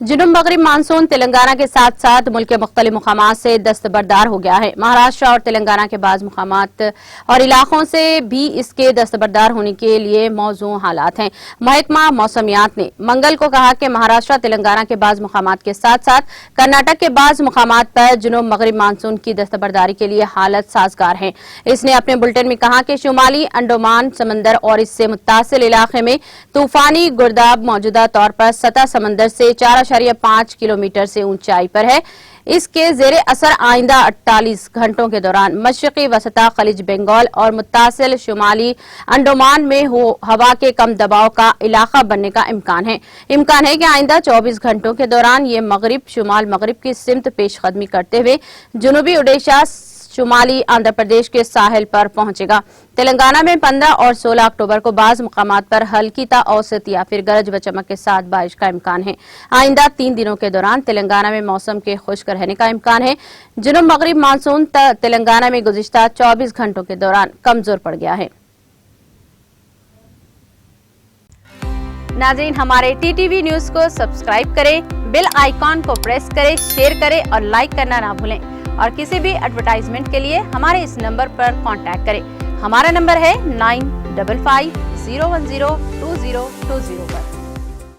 जनूब मगरब मानसून तेलंगाना के साथ साथ मुल्क के मुख्तलिफ मुकामात से दस्तबरदार हो गया है। महाराष्ट्र और तेलंगाना के बाज़ मुकामात और इलाकों से भी इसके दस्तबरदार होने के लिए मौजूद हालात हैं। महकमा मौसमियात ने मंगल को कहा कि महाराष्ट्र तेलंगाना के बाज़ मुकामात के साथ साथ कर्नाटक के बाज़ मुकामात पर जनूब मगरब मानसून की दस्तबरदारी के लिए हालत साजगार है। इसने अपने बुलेटिन में कहा कि शुमाली अंडमान समंदर और इससे मुत्तासिल इलाके में तूफानी गुर्दाब मौजूदा तौर पर सतह समंदर से 4.5 किलोमीटर से ऊंचाई पर है। इसके जेरे असर आइंदा 48 घंटों के दौरान मशरकी वसता खलीज बंगाल और मुत्तासिल शुमाली अंडमान में हवा के कम दबाव का इलाका बनने का इम्कान है कि आइंदा 24 घंटों के दौरान ये मगरिब शुमाल मगरिब की सिमत पेशकदमी करते हुए जनूबी ओडिशा शुमाली आंध्र प्रदेश के साहिल पर पहुंचेगा। तेलंगाना में 15 और 16 अक्टूबर को बाज़ मुकामात पर हल्की ता औसत या फिर गरज व चमक के साथ बारिश का इम्कान है। आइंदा 3 दिनों के दौरान तेलंगाना में मौसम के खुश्क रहने का इम्कान है। जनूब मगरब मानसून तेलंगाना में गुज़िश्ता 24 घंटों के दौरान कमजोर पड़ गया है। नाज़रीन, हमारे टीटीवी न्यूज को सब्सक्राइब करें, बेल आइकॉन को प्रेस करें, शेयर करें और लाइक करना ना भूलें। और किसी भी एडवर्टाइजमेंट के लिए हमारे इस नंबर पर कांटेक्ट करें। हमारा नंबर है 9550102020 पर।